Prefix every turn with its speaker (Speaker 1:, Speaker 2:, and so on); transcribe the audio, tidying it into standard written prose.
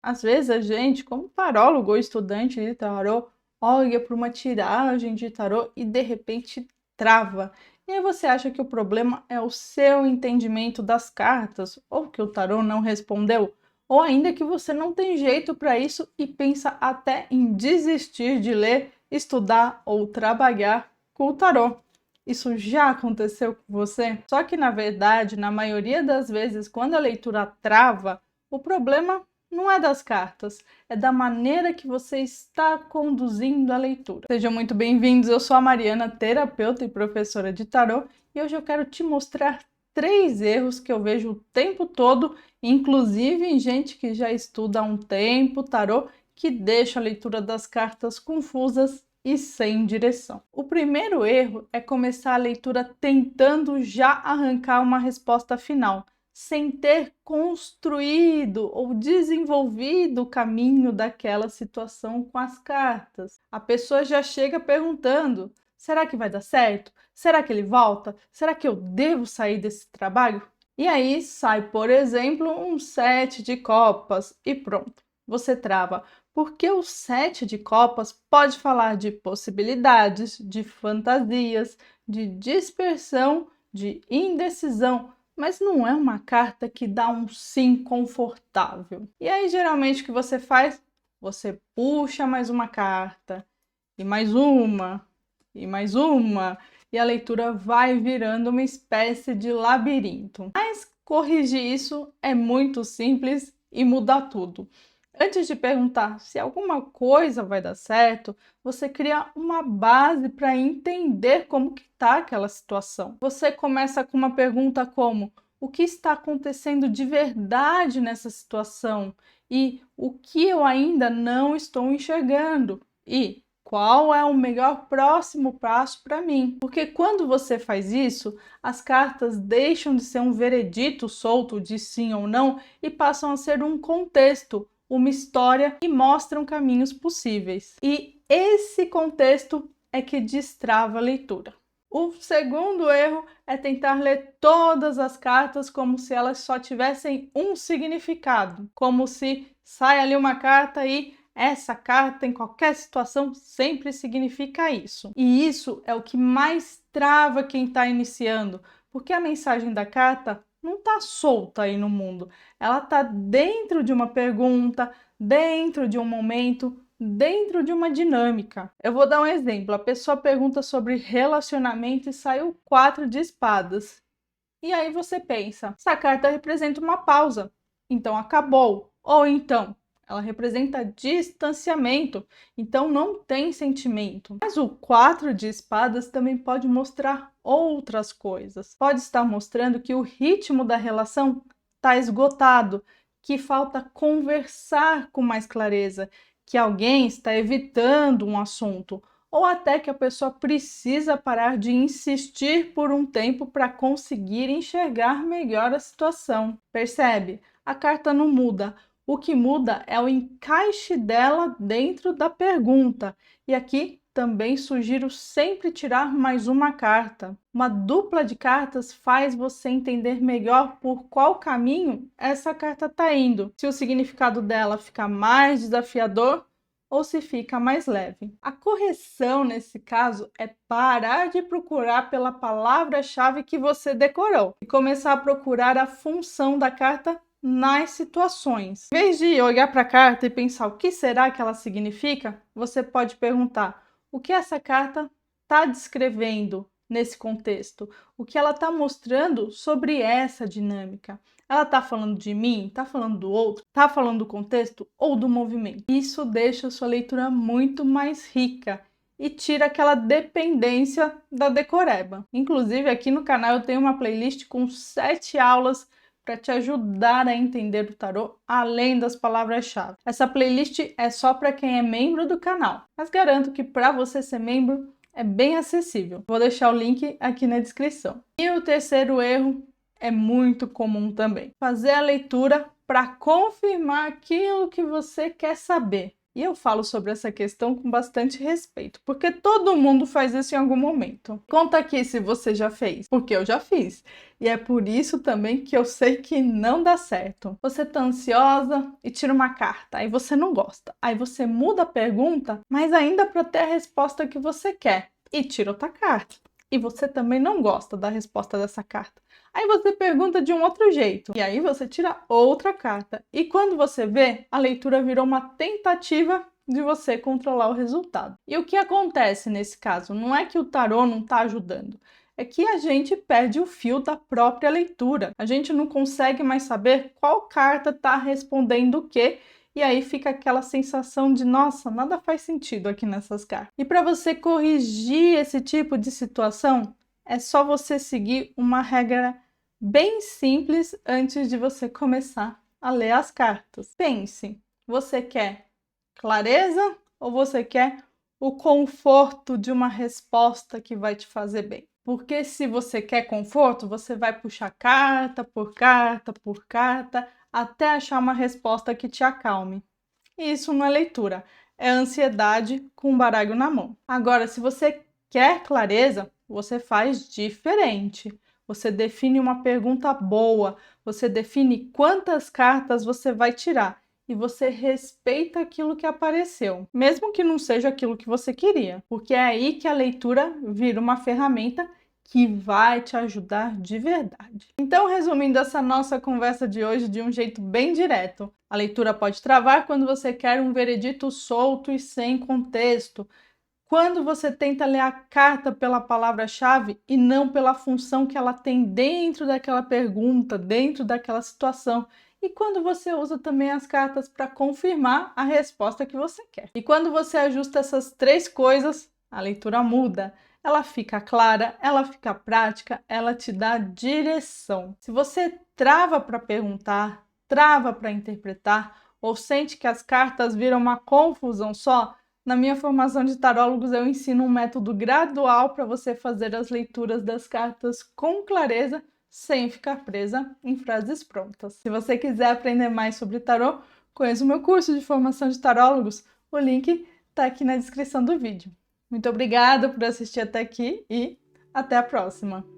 Speaker 1: Às vezes a gente, como tarólogo ou estudante de tarô, olha para uma tiragem de tarô e de repente trava. E aí você acha que o problema é o seu entendimento das cartas, ou que o tarô não respondeu, ou ainda que você não tem jeito para isso e pensa até em desistir de ler, estudar ou trabalhar com o tarô. Isso já aconteceu com você? Só que na verdade, na maioria das vezes, quando a leitura trava, o problema não é das cartas, é da maneira que você está conduzindo a leitura. Sejam muito bem-vindos, eu sou a Mariana, terapeuta e professora de tarô, e hoje eu quero te mostrar 3 erros que eu vejo o tempo todo, inclusive em gente que já estuda há um tempo tarô, que deixa a leitura das cartas confusas e sem direção. O primeiro erro é começar a leitura tentando já arrancar uma resposta final, sem ter construído ou desenvolvido o caminho daquela situação com as cartas. A pessoa já chega perguntando: será que vai dar certo? Será que ele volta? Será que eu devo sair desse trabalho? E aí sai, por exemplo, um 7 de copas e pronto, você trava. Porque o 7 de copas pode falar de possibilidades, de fantasias, de dispersão, de indecisão, mas não é uma carta que dá um sim confortável. E aí, geralmente, o que você faz? Você puxa mais uma carta, e mais uma, e mais uma, e a leitura vai virando uma espécie de labirinto. Mas corrigir isso é muito simples e muda tudo. Antes de perguntar se alguma coisa vai dar certo, você cria uma base para entender como que está aquela situação. Você começa com uma pergunta como: o que está acontecendo de verdade nessa situação? E o que eu ainda não estou enxergando? E qual é o melhor próximo passo para mim? Porque quando você faz isso, as cartas deixam de ser um veredito solto de sim ou não e passam a ser um contexto, uma história e mostram caminhos possíveis. E esse contexto é que destrava a leitura. O segundo erro é tentar ler todas as cartas como se elas só tivessem um significado, como se sai ali uma carta e essa carta em qualquer situação sempre significa isso. E isso é o que mais trava quem está iniciando, porque a mensagem da carta não está solta aí no mundo, ela está dentro de uma pergunta, dentro de um momento, dentro de uma dinâmica. Eu vou dar um exemplo, a pessoa pergunta sobre relacionamento e saiu 4 de espadas. E aí você pensa, essa carta representa uma pausa, então acabou. Ou então, ela representa distanciamento, então não tem sentimento. Mas o 4 de espadas também pode mostrar outras coisas. Pode estar mostrando que o ritmo da relação está esgotado, que falta conversar com mais clareza, que alguém está evitando um assunto, ou até que a pessoa precisa parar de insistir por um tempo para conseguir enxergar melhor a situação. Percebe? A carta não muda. O que muda é o encaixe dela dentro da pergunta. E aqui também sugiro sempre tirar mais uma carta. Uma dupla de cartas faz você entender melhor por qual caminho essa carta está indo. Se o significado dela fica mais desafiador ou se fica mais leve. A correção nesse caso é parar de procurar pela palavra-chave que você decorou e começar a procurar a função da carta nas situações. Em vez de olhar para a carta e pensar o que será que ela significa, você pode perguntar: o que essa carta está descrevendo nesse contexto? O que ela está mostrando sobre essa dinâmica? Ela está falando de mim? Está falando do outro? Está falando do contexto ou do movimento? Isso deixa a sua leitura muito mais rica e tira aquela dependência da decoreba. Inclusive, aqui no canal eu tenho uma playlist com 7 aulas para te ajudar a entender o tarô além das palavras-chave. Essa playlist é só para quem é membro do canal, mas garanto que para você ser membro é bem acessível. Vou deixar o link aqui na descrição. E o terceiro erro é muito comum também: fazer a leitura para confirmar aquilo que você quer saber. E eu falo sobre essa questão com bastante respeito, porque todo mundo faz isso em algum momento. Conta aqui se você já fez, porque eu já fiz. E é por isso também que eu sei que não dá certo. Você tá ansiosa e tira uma carta, aí você não gosta. Aí você muda a pergunta, mas ainda para ter a resposta que você quer, e tira outra carta. E você também não gosta da resposta dessa carta. Aí você pergunta de um outro jeito, e aí você tira outra carta. E quando você vê, a leitura virou uma tentativa de você controlar o resultado. E o que acontece nesse caso? Não é que o tarô não está ajudando, é que a gente perde o fio da própria leitura. A gente não consegue mais saber qual carta está respondendo o quê, e aí fica aquela sensação de, nossa, nada faz sentido aqui nessas cartas. E para você corrigir esse tipo de situação, é só você seguir uma regra bem simples antes de você começar a ler as cartas. Pense, você quer clareza ou você quer o conforto de uma resposta que vai te fazer bem? Porque se você quer conforto, você vai puxar carta por carta por carta até achar uma resposta que te acalme. E isso não é leitura, é ansiedade com o baralho na mão. Agora, se você quer clareza, você faz diferente. Você define uma pergunta boa, você define quantas cartas você vai tirar e você respeita aquilo que apareceu, mesmo que não seja aquilo que você queria, porque é aí que a leitura vira uma ferramenta que vai te ajudar de verdade. Então, resumindo essa nossa conversa de hoje de um jeito bem direto, a leitura pode travar quando você quer um veredito solto e sem contexto, quando você tenta ler a carta pela palavra-chave e não pela função que ela tem dentro daquela pergunta, dentro daquela situação, e quando você usa também as cartas para confirmar a resposta que você quer. E quando você ajusta essas três coisas, a leitura muda. Ela fica clara, ela fica prática, ela te dá direção. Se você trava para perguntar, trava para interpretar, ou sente que as cartas viram uma confusão só, na minha formação de tarólogos eu ensino um método gradual para você fazer as leituras das cartas com clareza, sem ficar presa em frases prontas. Se você quiser aprender mais sobre tarô, conheça o meu curso de formação de tarólogos, o link está aqui na descrição do vídeo. Muito obrigada por assistir até aqui e até a próxima!